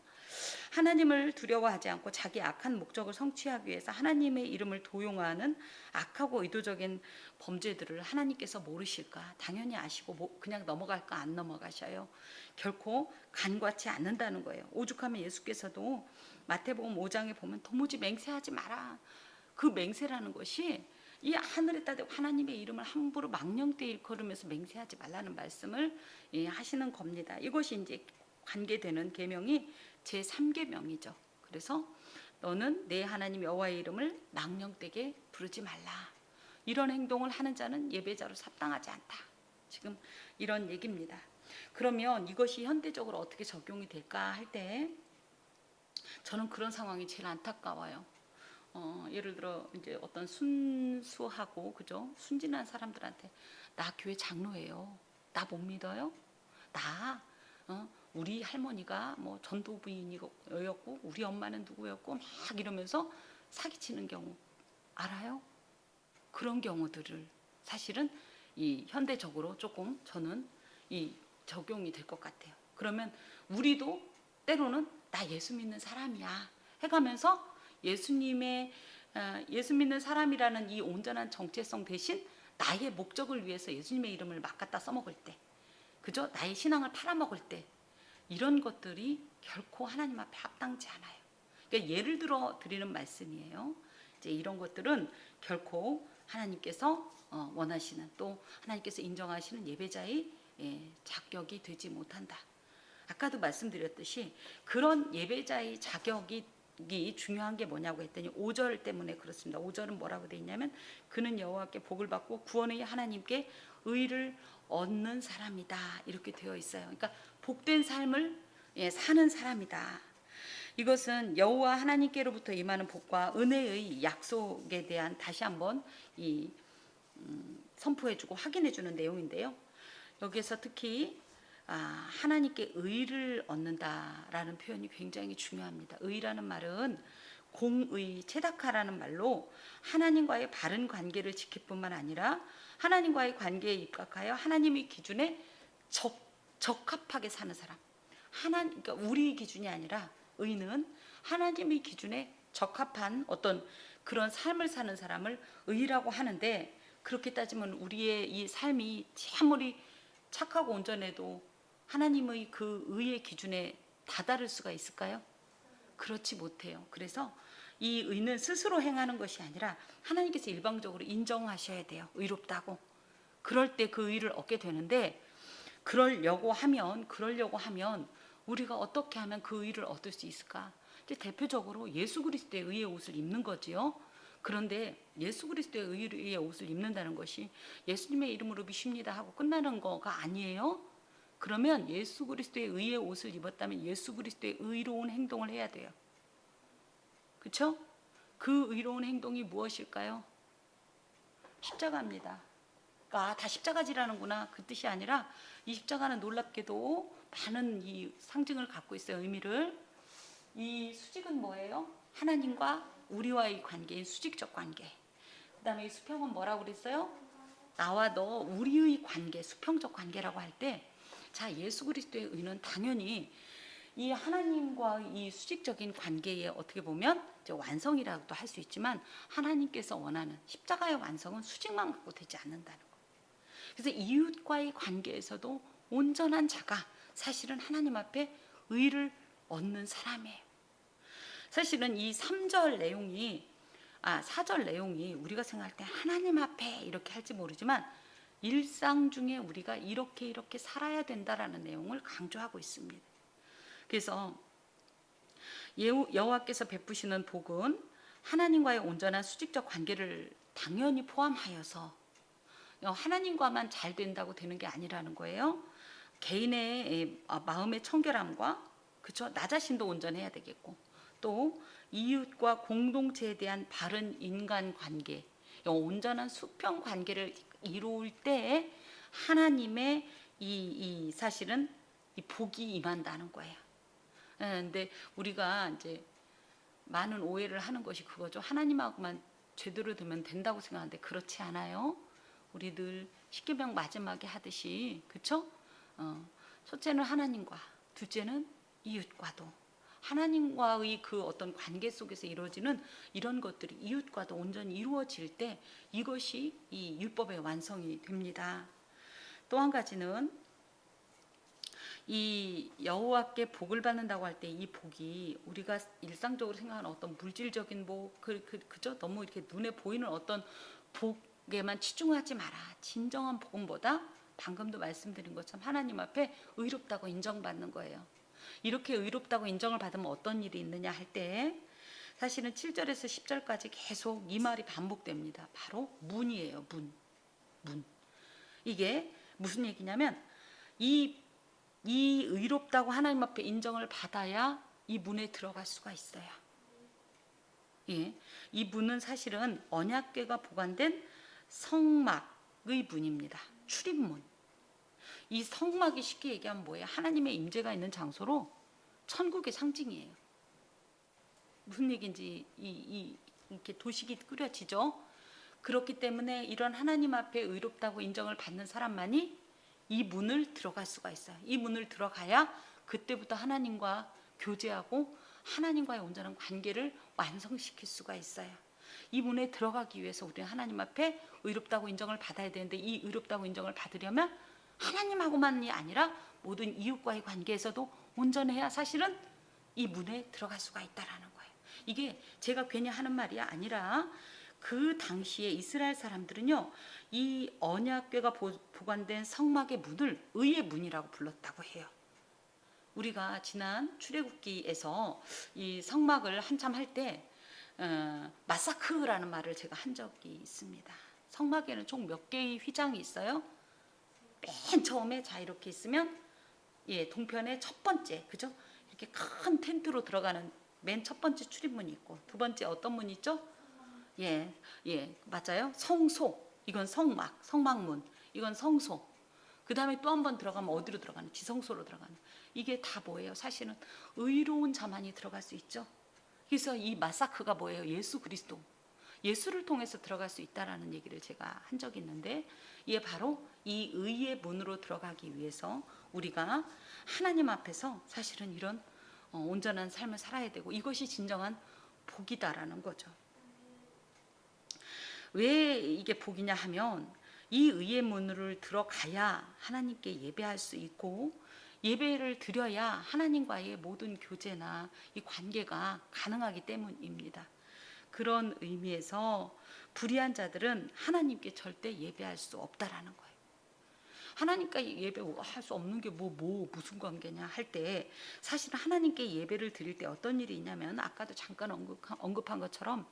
하나님을 두려워하지 않고 자기 악한 목적을 성취하기 위해서 하나님의 이름을 도용하는 악하고 의도적인 범죄들을 하나님께서 모르실까? 당연히 아시고 그냥 넘어갈까? 안 넘어가셔요. 결코 간과치 않는다는 거예요. 오죽하면 예수께서도 마태복음 5장에 보면 도무지 맹세하지 마라. 그 맹세라는 것이 이 하늘에다 대고 하나님의 이름을 함부로 망령되이 일컬으면서 맹세하지 말라는 말씀을 하시는 겁니다. 이것이 이제 관계되는 계명이 제3계명이죠. 그래서 너는 내 하나님 여호와의 이름을 망령되게 부르지 말라. 이런 행동을 하는 자는 예배자로 합당하지 않다. 지금 이런 얘기입니다. 그러면 이것이 현대적으로 어떻게 적용이 될까 할 때 저는 그런 상황이 제일 안타까워요. 예를 들어 이제 어떤 순수하고 그죠? 순진한 사람들한테 나 교회 장로예요. 나 못 믿어요? 나 우리 할머니가 뭐 전도부인이었고 우리 엄마는 누구였고 막 이러면서 사기치는 경우 알아요? 그런 경우들을 사실은 이 현대적으로 조금 저는 이 적용이 될 것 같아요. 그러면 우리도 때로는 나 예수 믿는 사람이야 해가면서 예수 믿는 사람이라는 이 온전한 정체성 대신 나의 목적을 위해서 예수님의 이름을 막 갖다 써먹을 때, 그죠? 나의 신앙을 팔아먹을 때 이런 것들이 결코 하나님 앞에 합당치 않아요. 그러니까 예를 들어 드리는 말씀이에요. 이제 이런 것들은 결코 하나님께서 원하시는 또 하나님께서 인정하시는 예배자의 자격이 되지 못한다. 아까도 말씀드렸듯이 그런 예배자의 자격이 중요한 게 뭐냐고 했더니 5절 때문에 그렇습니다. 5절은 뭐라고 되어 있냐면 그는 여호와께 복을 받고 구원의 하나님께 의를 얻는 사람이다 이렇게 되어 있어요. 그러니까 복된 삶을 사는 사람이다. 이것은 여호와 하나님께로부터 임하는 복과 은혜의 약속에 대한 다시 한번 선포해주고 확인해주는 내용인데요. 여기에서 특히 하나님께 의를 얻는다라는 표현이 굉장히 중요합니다. 의라는 말은 공의, 체다카라는 말로 하나님과의 바른 관계를 지킬 뿐만 아니라 하나님과의 관계에 입각하여 하나님의 기준에 적합하게 사는 사람. 그러니까 우리 기준이 아니라 의는 하나님의 기준에 적합한 어떤 그런 삶을 사는 사람을 의라고 하는데, 그렇게 따지면 우리의 이 삶이 아무리 착하고 온전해도 하나님의 그 의의 기준에 다다를 수가 있을까요? 그렇지 못해요. 그래서 이 의는 스스로 행하는 것이 아니라 하나님께서 일방적으로 인정하셔야 돼요. 의롭다고. 그럴 때 그 의를 얻게 되는데, 그러려고 하면 우리가 어떻게 하면 그 의를 얻을 수 있을까? 이제 대표적으로 예수 그리스도의 의의 옷을 입는 거지요. 그런데 예수 그리스도의 의의 옷을 입는다는 것이 예수님의 이름으로 믿습니다 하고 끝나는 거가 아니에요. 그러면 예수 그리스도의 의의 옷을 입었다면 예수 그리스도의 의로운 행동을 해야 돼요. 그렇죠? 그 의로운 행동이 무엇일까요? 십자가입니다. 그러니까 다 십자가지라는구나 그 뜻이 아니라, 이 십자가는 놀랍게도 많은 이 상징을 갖고 있어요. 의미를. 이 수직은 뭐예요? 하나님과 우리와의 관계인 수직적 관계. 그 다음에 이 수평은 뭐라고 그랬어요? 나와 너 우리의 관계, 수평적 관계라고 할 때, 자, 예수 그리스도의 의는 당연히 이 하나님과 이 수직적인 관계에 어떻게 보면 이제 완성이라고도 할 수 있지만, 하나님께서 원하는 십자가의 완성은 수직만 갖고 되지 않는다는 거. 그래서 이웃과의 관계에서도 온전한 자가 사실은 하나님 앞에 의를 얻는 사람이에요. 사실은 이 3절 내용이 4절 내용이 우리가 생각할 때 하나님 앞에 이렇게 할지 모르지만 일상 중에 우리가 이렇게 살아야 된다라는 내용을 강조하고 있습니다. 그래서 여호와께서 베푸시는 복은 하나님과의 온전한 수직적 관계를 당연히 포함하여서 하나님과만 잘 된다고 되는 게 아니라는 거예요. 개인의 마음의 청결함과 그쵸? 나 자신도 온전해야 되겠고 또 이웃과 공동체에 대한 바른 인간관계, 온전한 수평 관계를 이루을 때 하나님의 이 사실은 이 복이 임한다는 거예요. 근데 우리가 이제 많은 오해를 하는 것이 그거죠. 하나님하고만 제대로 되면 된다고 생각하는데 그렇지 않아요. 우리 늘 십계명 마지막에 하듯이 그쵸? 첫째는 하나님과, 둘째는 이웃과도. 하나님과의 그 어떤 관계 속에서 이루어지는 이런 것들이 이웃과도 온전히 이루어질 때 이것이 이 율법의 완성이 됩니다. 또 한 가지는 이 여호와께 복을 받는다고 할 때 이 복이 우리가 일상적으로 생각하는 어떤 물질적인 복, 그죠? 너무 이렇게 눈에 보이는 어떤 복에만 치중하지 마라. 진정한 복음보다 방금도 말씀드린 것처럼 하나님 앞에 의롭다고 인정받는 거예요. 이렇게 의롭다고 인정을 받으면 어떤 일이 있느냐 할 때 사실은 7절에서 10절까지 계속 이 말이 반복됩니다. 바로 문이에요. 문. 이게 무슨 얘기냐면 이 의롭다고 하나님 앞에 인정을 받아야 이 문에 들어갈 수가 있어요. 예, 이 문은 사실은 언약궤가 보관된 성막의 문입니다. 출입문. 이 성막이 쉽게 얘기하면 뭐예요? 하나님의 임재가 있는 장소로 천국의 상징이에요. 무슨 얘기인지 이렇게 도식이 끓여지죠. 그렇기 때문에 이런 하나님 앞에 의롭다고 인정을 받는 사람만이 이 문을 들어갈 수가 있어요. 이 문을 들어가야 그때부터 하나님과 교제하고 하나님과의 온전한 관계를 완성시킬 수가 있어요. 이 문에 들어가기 위해서 우리는 하나님 앞에 의롭다고 인정을 받아야 되는데 이 의롭다고 인정을 받으려면 하나님하고만이 아니라 모든 이웃과의 관계에서도 온전해야 사실은 이 문에 들어갈 수가 있다라는 거예요. 이게 제가 괜히 하는 말이 아니라 그 당시에 이스라엘 사람들은요, 이 언약궤가 보관된 성막의 문을 의의 문이라고 불렀다고 해요. 우리가 지난 출애굽기에서 이 성막을 한참 할 때 마사크라는 말을 제가 한 적이 있습니다. 성막에는 총 몇 개의 휘장이 있어요? 맨 처음에 자 이렇게 있으면 동편의 첫 번째, 그죠? 이렇게 큰 텐트로 들어가는 맨 첫 번째 출입문이 있고 두 번째 어떤 문이 있죠? 맞아요. 성소. 이건 성막, 성막문. 이건 성소. 그 다음에 또 한 번 들어가면 어디로 들어가는? 지성소로 들어가는. 이게 다 뭐예요? 사실은 의로운 자만이 들어갈 수 있죠. 그래서 이 마사크가 뭐예요? 예수 그리스도. 예수를 통해서 들어갈 수 있다라는 얘기를 제가 한 적이 있는데 이게 바로 이 의의 문으로 들어가기 위해서 우리가 하나님 앞에서 사실은 이런 온전한 삶을 살아야 되고 이것이 진정한 복이다라는 거죠. 왜 이게 복이냐 하면 이 의의 문을 들어가야 하나님께 예배할 수 있고 예배를 드려야 하나님과의 모든 교제나 이 관계가 가능하기 때문입니다. 그런 의미에서 불의한 자들은 하나님께 절대 예배할 수 없다라는 거예요. 하나님과 예배할 수 없는 게 무슨 관계냐 할 때 사실 하나님께 예배를 드릴 때 어떤 일이 있냐면 아까도 잠깐 언급한 것처럼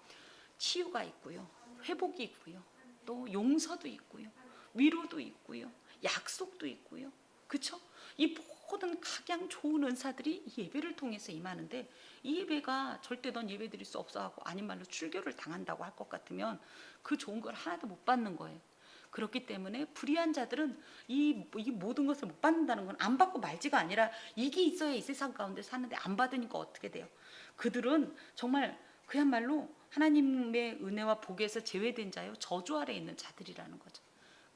치유가 있고요. 회복이 있고요. 또 용서도 있고요. 위로도 있고요. 약속도 있고요. 그렇죠? 이 모든 각양 좋은 은사들이 이 예배를 통해서 임하는데 이 예배가 절대 넌 예배 드릴 수 없어 하고 아닌 말로 출교를 당한다고 할 것 같으면 그 좋은 걸 하나도 못 받는 거예요. 그렇기 때문에 불의한 자들은 이 모든 것을 못 받는다는 건 안 받고 말지가 아니라 이게 있어야 이 세상 가운데 사는데 안 받으니까 어떻게 돼요? 그들은 정말 그야말로 하나님의 은혜와 복에서 제외된 자요 저주 아래 있는 자들이라는 거죠.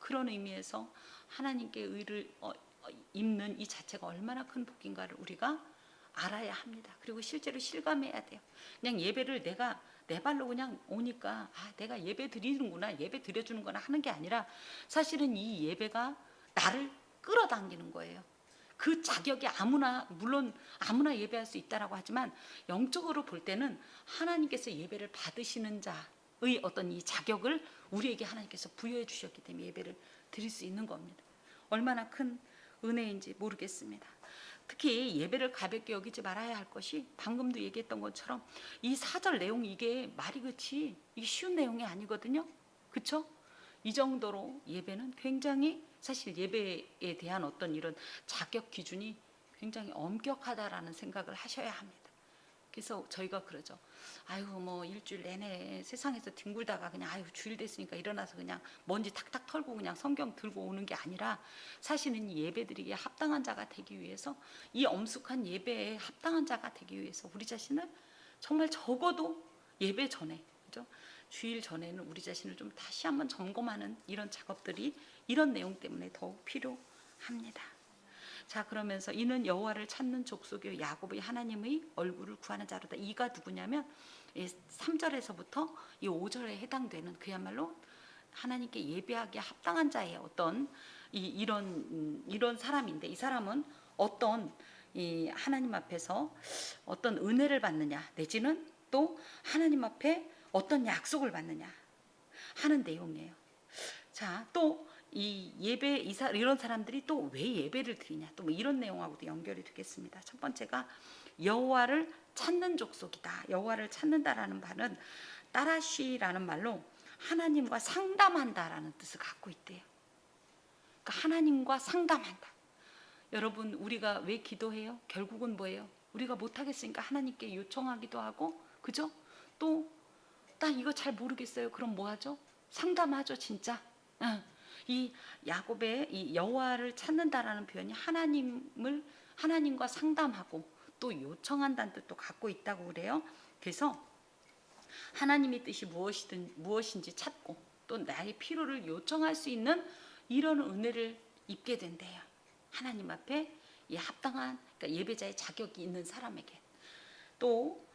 그런 의미에서 하나님께 의를 입는 이 자체가 얼마나 큰 복인가를 우리가 알아야 합니다. 그리고 실제로 실감해야 돼요. 그냥 예배를 내가 내 발로 그냥 오니까 내가 예배 드리는구나, 예배 드려주는구나 하는 게 아니라 사실은 이 예배가 나를 끌어당기는 거예요. 그 자격이 물론 아무나 예배할 수 있다라고 하지만 영적으로 볼 때는 하나님께서 예배를 받으시는 자의 어떤 이 자격을 우리에게 하나님께서 부여해 주셨기 때문에 예배를 드릴 수 있는 겁니다. 얼마나 큰 은혜인지 모르겠습니다. 특히 예배를 가볍게 여기지 말아야 할 것이 방금도 얘기했던 것처럼 이 4절 내용 이게 말이 그치 이게 쉬운 내용이 아니거든요. 그렇죠? 이 정도로 예배는 굉장히 사실 예배에 대한 어떤 이런 자격 기준이 굉장히 엄격하다라는 생각을 하셔야 합니다. 그래서 저희가 그러죠. 아유 뭐 일주일 내내 세상에서 뒹굴다가 그냥 아유 주일 됐으니까 일어나서 그냥 먼지 탁탁 털고 그냥 성경 들고 오는 게 아니라 사실은 이 예배드리기에 합당한 자가 되기 위해서 이 엄숙한 예배에 합당한 자가 되기 위해서 우리 자신을 정말 적어도 예배 전에 그죠? 주일 전에는 우리 자신을 좀 다시 한번 점검하는 이런 작업들이 이런 내용 때문에 더욱 필요합니다. 자 그러면서 이는 여호와를 찾는 족속의 야곱의 하나님의 얼굴을 구하는 자로다. 이가 누구냐면 3절에서부터 이 5절에 해당되는 그야말로 하나님께 예배하기에 합당한 자의 어떤 이런 사람인데 이 사람은 어떤 이 하나님 앞에서 어떤 은혜를 받느냐 내지는 또 하나님 앞에 어떤 약속을 받느냐 하는 내용이에요. 자, 또 이 예배 이런 사람들이 또 왜 예배를 드리냐 또 뭐 이런 내용하고도 연결이 되겠습니다. 첫 번째가 여호와를 찾는 족속이다. 여호와를 찾는다라는 말은 따라쉬라는 말로 하나님과 상담한다라는 뜻을 갖고 있대요. 그러니까 하나님과 상담한다. 여러분 우리가 왜 기도해요? 결국은 뭐예요? 우리가 못하겠으니까 하나님께 요청하기도 하고 그죠? 또 나 이거 잘 모르겠어요. 그럼 뭐 하죠? 상담하죠 진짜. 이 야곱의 이 여호와를 찾는다라는 표현이 하나님과 상담하고 또 요청한다는 뜻도 갖고 있다고 그래요. 그래서 하나님의 뜻이 무엇인지 찾고 또 나의 필요를 요청할 수 있는 이런 은혜를 입게 된대요. 하나님 앞에 이 합당한 그러니까 예배자의 자격이 있는 사람에게 또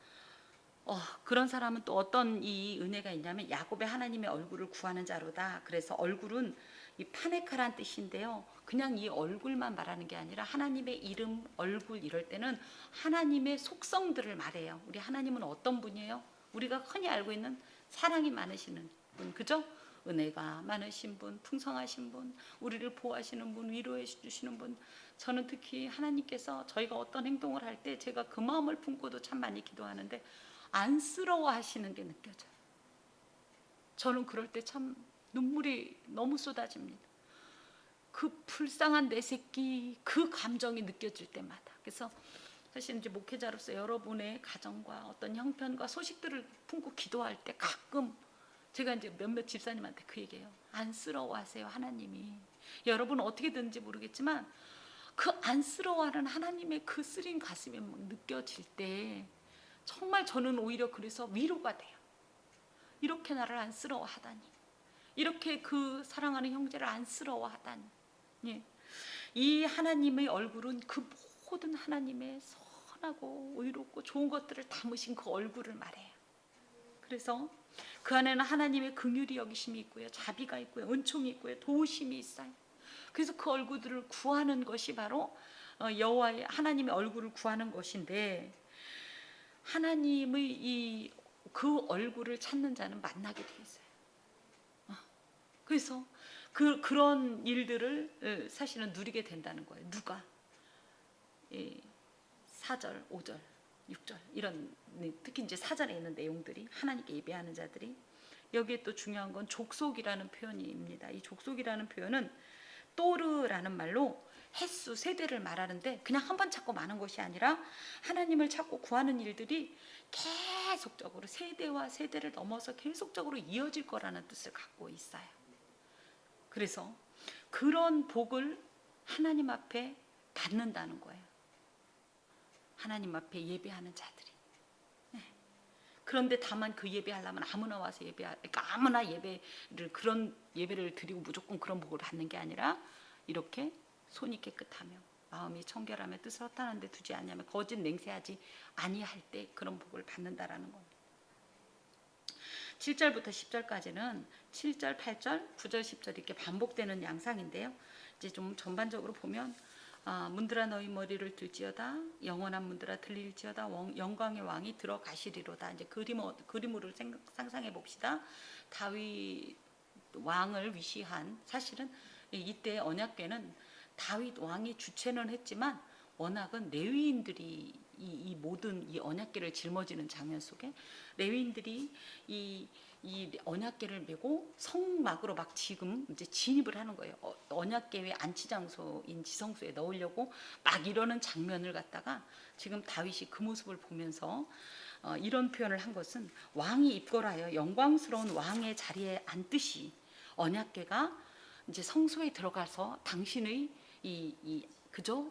그런 사람은 또 어떤 이 은혜가 있냐면 야곱의 하나님의 얼굴을 구하는 자로다. 그래서 얼굴은 이 파네카란 뜻인데요. 그냥 이 얼굴만 말하는 게 아니라 하나님의 이름, 얼굴 이럴 때는 하나님의 속성들을 말해요. 우리 하나님은 어떤 분이에요? 우리가 흔히 알고 있는 사랑이 많으시는 분, 그죠? 은혜가 많으신 분, 풍성하신 분, 우리를 보호하시는 분, 위로해 주시는 분. 저는 특히 하나님께서 저희가 어떤 행동을 할 때 제가 그 마음을 품고도 참 많이 기도하는데 안쓰러워 하시는 게 느껴져요. 저는 그럴 때 참 눈물이 너무 쏟아집니다. 그 불쌍한 내 새끼 그 감정이 느껴질 때마다. 그래서 사실 이제 목회자로서 여러분의 가정과 어떤 형편과 소식들을 품고 기도할 때 가끔 제가 이제 몇몇 집사님한테 그 얘기해요. 안쓰러워하세요 하나님이. 여러분 어떻게든지 모르겠지만 그 안쓰러워하는 하나님의 그 쓰린 가슴이 막 느껴질 때 정말 저는 오히려 그래서 위로가 돼요. 이렇게 나를 안쓰러워하다니, 이렇게 그 사랑하는 형제를 안쓰러워하다니. 예. 이 하나님의 얼굴은 그 모든 하나님의 선하고 의롭고 좋은 것들을 담으신 그 얼굴을 말해요. 그래서 그 안에는 하나님의 긍휼이 여기심이 있고요, 자비가 있고요, 은총이 있고요, 도우심이 있어요. 그래서 그 얼굴들을 구하는 것이 바로 여호와의 하나님의 얼굴을 구하는 것인데, 하나님의 그 얼굴을 찾는 자는 만나게 돼 있어요. 그래서 그런 일들을 사실은 누리게 된다는 거예요. 누가? 4절, 5절, 6절 이런 특히 이제 4절에 있는 내용들이 하나님께 예배하는 자들이 여기에 또 중요한 건 족속이라는 표현입니다. 이 족속이라는 표현은 또르라는 말로 횟수, 세대를 말하는데 그냥 한 번 찾고 마는 것이 아니라 하나님을 찾고 구하는 일들이 계속적으로 세대와 세대를 넘어서 계속적으로 이어질 거라는 뜻을 갖고 있어요. 그래서 그런 복을 하나님 앞에 받는다는 거예요. 하나님 앞에 예배하는 자들이. 그런데 다만 그 예배하려면 아무나 와서 그러니까 아무나 그런 예배를 드리고 무조건 그런 복을 받는 게 아니라 이렇게 손이 깨끗하며 마음이 청결하며 뜻을 허탄한 데 두지 않냐며 거짓 맹세하지 아니할 때 그런 복을 받는다라는 겁니다. 7절부터 10절까지는 7절, 8절, 9절, 10절 이렇게 반복되는 양상인데요. 이제 좀 전반적으로 보면 문들아 너희 머리를 들지어다, 영원한 문들아 들릴지어다, 영광의 왕이 들어가시리로다. 이제 그림으로 상상해 봅시다. 다윗 왕을 위시한, 사실은 이때 언약궤는 다윗 왕이 주체는 했지만 워낙은 레위인들이 이 모든 이 언약궤를 짊어지는 장면 속에 레위인들이 이 언약궤를 메고 성막으로 막 지금 이제 진입을 하는 거예요. 언약궤의 안치 장소인 지성소에 넣으려고 막 이러는 장면을 갖다가 지금 다윗이 그 모습을 보면서 이런 표현을 한 것은 왕이 입궐하여 영광스러운 왕의 자리에 앉듯이 언약궤가 이제 성소에 들어가서 당신의 그죠?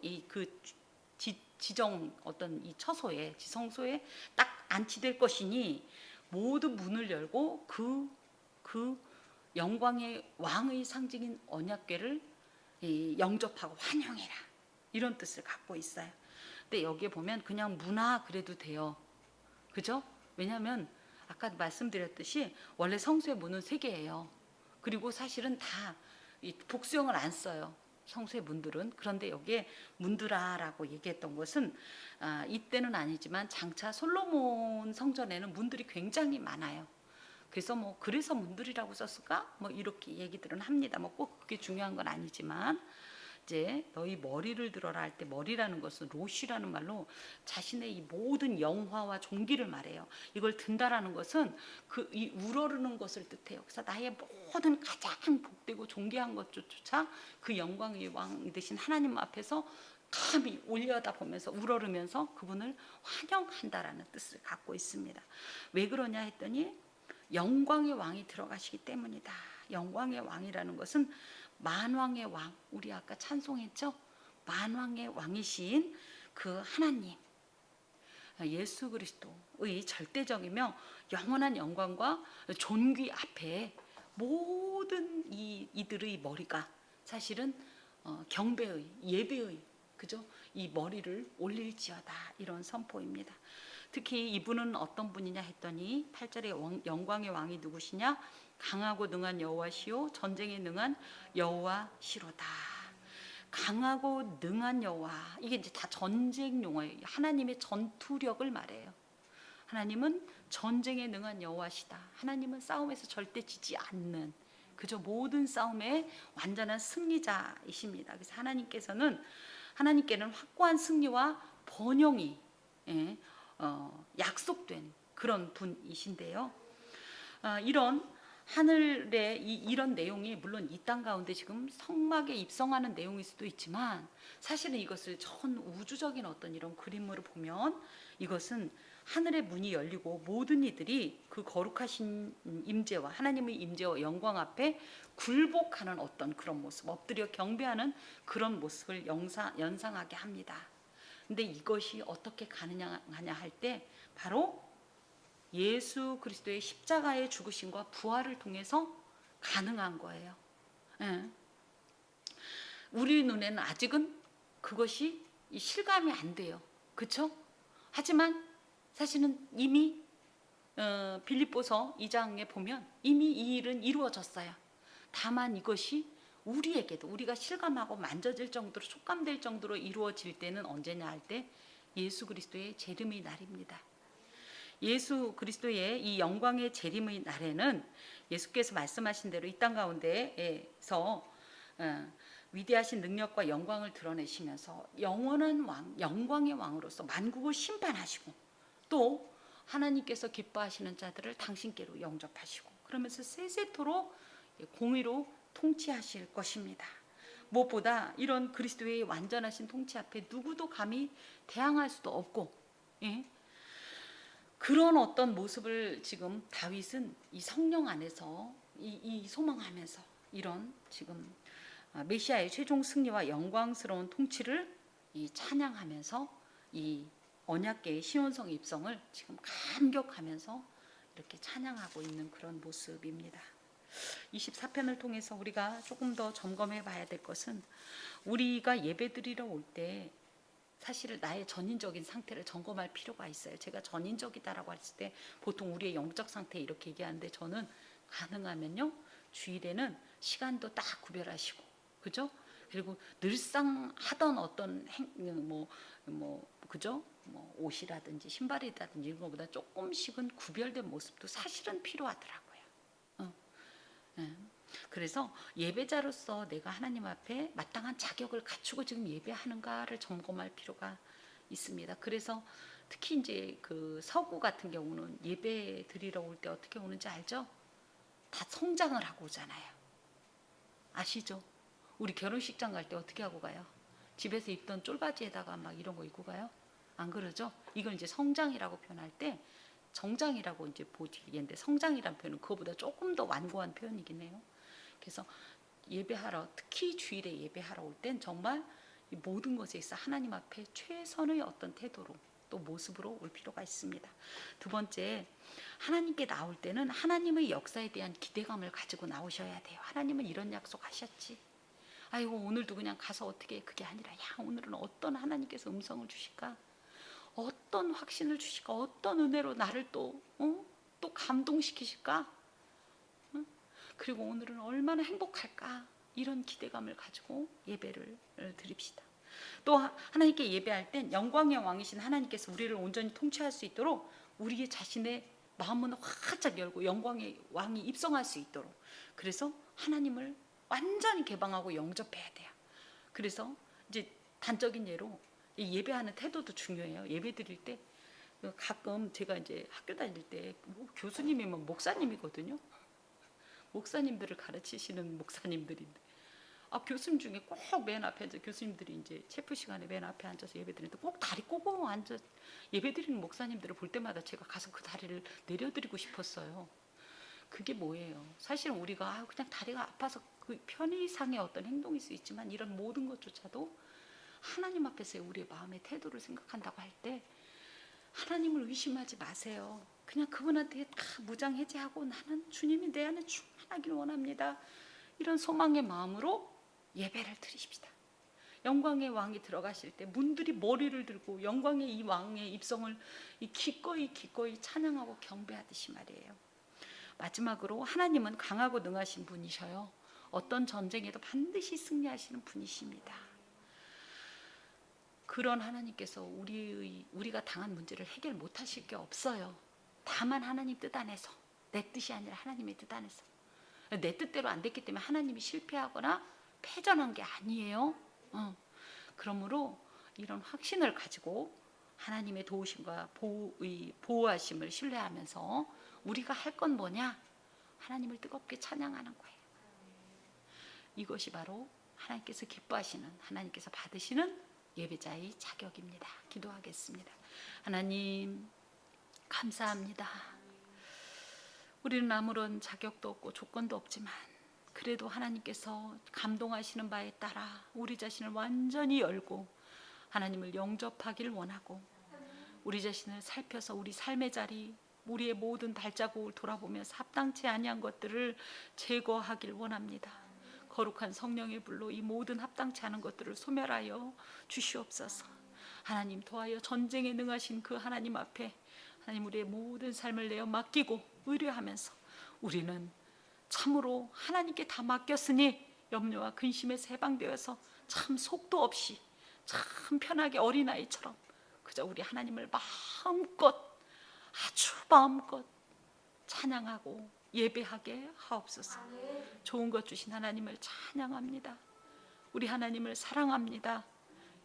지정 어떤 이 처소에 지성소에 딱 안치될 것이니 모두 문을 열고 그 영광의 왕의 상징인 언약궤를 영접하고 환영해라, 이런 뜻을 갖고 있어요. 근데 여기에 보면 그냥 문화 그래도 돼요. 그죠? 왜냐하면 아까 말씀드렸듯이 원래 성소의 문은 3개예요. 그리고 사실은 다 복수형을 안 써요, 성소의 문들은. 그런데 여기에 문드라라고 얘기했던 것은 이때는 아니지만 장차 솔로몬 성전에는 문들이 굉장히 많아요. 그래서 그래서 문들이라고 썼을까? 이렇게 얘기들은 합니다. 꼭 그게 중요한 건 아니지만 이제 너희 머리를 들어라 할 때 머리라는 것은 로쉬라는 말로 자신의 이 모든 영화와 종기를 말해요. 이걸 든다라는 것은 이 우러르는 것을 뜻해요. 그래서 나의 모든 가장 복되고 존귀한 것조차 그 영광의 왕 되신 하나님 앞에서 감히 올려다보면서 우러르면서 그분을 환영한다라는 뜻을 갖고 있습니다. 왜 그러냐 했더니 영광의 왕이 들어가시기 때문이다. 영광의 왕이라는 것은 만왕의 왕, 우리 아까 찬송했죠? 만왕의 왕이신 그 하나님, 예수 그리스도의 절대적이며 영원한 영광과 존귀 앞에 모든 이들의 머리가 사실은 경배의, 예배의, 그죠? 이 머리를 올릴지어다, 이런 선포입니다. 특히 이분은 어떤 분이냐 했더니 8절에 영광의 왕이 누구시냐? 강하고 능한 여호와시요 전쟁에 능한 여호와시로다. 강하고 능한 여호와, 이게 이제 다 전쟁 용어예요. 하나님의 전투력을 말해요. 하나님은 전쟁에 능한 여호와시다. 하나님은 싸움에서 절대 지지 않는, 그저 모든 싸움의 완전한 승리자이십니다. 그래서 하나님께는 확고한 승리와 번영이 약속된 그런 분이신데요. 이런 하늘의 이런 내용이 물론 이 땅 가운데 지금 성막에 입성하는 내용일 수도 있지만 사실은 이것을 전 우주적인 어떤 이런 그림으로 보면 이것은 하늘의 문이 열리고 모든 이들이 그 거룩하신 임재와 하나님의 임재와 영광 앞에 굴복하는 어떤 그런 모습, 엎드려 경배하는 그런 모습을 연상하게 합니다. 근데 이것이 어떻게 가느냐 할 때 바로 예수 그리스도의 십자가의 죽으심과 부활을 통해서 가능한 거예요. 예. 우리 눈에는 아직은 그것이 실감이 안 돼요. 그렇죠? 하지만 사실은 이미 빌립보서 2장에 보면 이미 이 일은 이루어졌어요. 다만 이것이 우리에게도 우리가 실감하고 만져질 정도로 촉감될 정도로 이루어질 때는 언제냐 할 때 예수 그리스도의 재림의 날입니다. 예수 그리스도의 이 영광의 재림의 날에는 예수께서 말씀하신 대로 이 땅 가운데에서 위대하신 능력과 영광을 드러내시면서 영원한 왕, 영광의 왕으로서 만국을 심판하시고 또 하나님께서 기뻐하시는 자들을 당신께로 영접하시고 그러면서 세세토록 공의로 통치하실 것입니다. 무엇보다 이런 그리스도의 완전하신 통치 앞에 누구도 감히 대항할 수도 없고, 그런 어떤 모습을 지금 다윗은 이 성령 안에서 이 소망하면서 이런 지금 메시아의 최종 승리와 영광스러운 통치를 이 찬양하면서 이 언약궤의 시온성 입성을 지금 감격하면서 이렇게 찬양하고 있는 그런 모습입니다. 24편을 통해서 우리가 조금 더 점검해 봐야 될 것은 우리가 예배드리러 올 때 사실 나의 전인적인 상태를 점검할 필요가 있어요. 제가 전인적이다라고 했을 때 보통 우리의 영적 상태 이렇게 얘기하는데 저는 가능하면요 주일에는 시간도 딱 구별하시고, 그죠? 그리고 늘상 하던 어떤 그죠? 옷이라든지 신발이라든지 이런 것보다 조금씩은 구별된 모습도 사실은 필요하더라고요. 그래서 예배자로서 내가 하나님 앞에 마땅한 자격을 갖추고 지금 예배하는가를 점검할 필요가 있습니다. 그래서 특히 이제 그 서구 같은 경우는 예배 드리러 올 때 어떻게 오는지 알죠? 다 성장을 하고 오잖아요. 아시죠? 우리 결혼식장 갈 때 어떻게 하고 가요? 집에서 입던 쫄바지에다가 막 이런 거 입고 가요? 안 그러죠? 이걸 이제 성장이라고 표현할 때 정장이라고 이제 보기인데, 성장이란 표현은 그거보다 조금 더 완고한 표현이긴 해요. 그래서 예배하러, 특히 주일에 예배하러 올 땐 정말 이 모든 것에 있어 하나님 앞에 최선의 어떤 태도로 또 모습으로 올 필요가 있습니다. 두 번째, 하나님께 나올 때는 하나님의 역사에 대한 기대감을 가지고 나오셔야 돼요. 하나님은 이런 약속 하셨지. 아이고 오늘도 그냥 가서 어떻게, 그게 아니라 야 오늘은 어떤 하나님께서 음성을 주실까, 어떤 확신을 주실까, 어떤 은혜로 나를 또 감동시키실까, 그리고 오늘은 얼마나 행복할까, 이런 기대감을 가지고 예배를 드립시다. 또 하나님께 예배할 땐 영광의 왕이신 하나님께서 우리를 온전히 통치할 수 있도록 우리 자신의 마음은 활짝 열고 영광의 왕이 입성할 수 있도록, 그래서 하나님을 완전히 개방하고 영접해야 돼요. 그래서 이제 단적인 예로 예배하는 태도도 중요해요. 예배 드릴 때 가끔 제가 이제 학교 다닐 때 교수님이면 목사님이거든요. 목사님들을 가르치시는 목사님들인데, 교수님 중에 꼭 맨 앞에 앉아, 교수님들이 이제 체프 시간에 맨 앞에 앉아서 예배 드리는데 꼭 다리 꼬고 앉아 예배 드리는 목사님들을 볼 때마다 제가 가서 그 다리를 내려드리고 싶었어요. 그게 뭐예요? 사실은 우리가 그냥 다리가 아파서 그 편의상의 어떤 행동일 수 있지만, 이런 모든 것조차도 하나님 앞에서의 우리의 마음의 태도를 생각한다고 할 때 하나님을 의심하지 마세요. 그냥 그분한테 다 무장해제하고 나는 주님이 내 안에 충만하길 원합니다, 이런 소망의 마음으로 예배를 드리십시다. 영광의 왕이 들어가실 때 문들이 머리를 들고 영광의 이 왕의 입성을 기꺼이 찬양하고 경배하듯이 말이에요. 마지막으로, 하나님은 강하고 능하신 분이셔요. 어떤 전쟁에도 반드시 승리하시는 분이십니다. 그런 하나님께서 우리가 당한 문제를 해결 못하실 게 없어요. 다만 하나님 뜻 안에서, 내 뜻이 아니라 하나님의 뜻 안에서. 내 뜻대로 안 됐기 때문에 하나님이 실패하거나 패전한 게 아니에요. 그러므로 이런 확신을 가지고 하나님의 도우심과 보호하심을 신뢰하면서 우리가 할 건 뭐냐? 하나님을 뜨겁게 찬양하는 거예요. 이것이 바로 하나님께서 기뻐하시는, 하나님께서 받으시는 예배자의 자격입니다. 기도하겠습니다. 하나님 감사합니다. 우리는 아무런 자격도 없고 조건도 없지만 그래도 하나님께서 감동하시는 바에 따라 우리 자신을 완전히 열고 하나님을 영접하길 원하고, 우리 자신을 살펴서 우리 삶의 자리, 우리의 모든 발자국을 돌아보면서 합당치 아니한 것들을 제거하길 원합니다. 거룩한 성령의 불로 이 모든 합당치 않은 것들을 소멸하여 주시옵소서. 하나님 도하여 전쟁에 능하신 그 하나님 앞에 하나님 우리의 모든 삶을 내어 맡기고 의뢰하면서, 우리는 참으로 하나님께 다 맡겼으니 염려와 근심에서 해방되어서 참 속도 없이 참 편하게 어린아이처럼 그저 우리 하나님을 아주 마음껏 찬양하고 예배하게 하옵소서. 좋은 것 주신 하나님을 찬양합니다. 우리 하나님을 사랑합니다.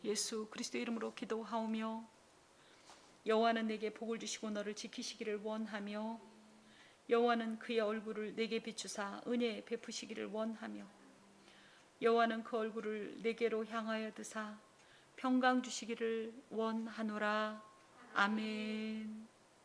예수 그리스도의 이름으로 기도하오며, 여호와는 내게 복을 주시고 너를 지키시기를 원하며, 여호와는 그의 얼굴을 내게 비추사 은혜 베푸시기를 원하며, 여호와는 그 얼굴을 내게로 향하여 드사 평강 주시기를 원하노라. 아멘.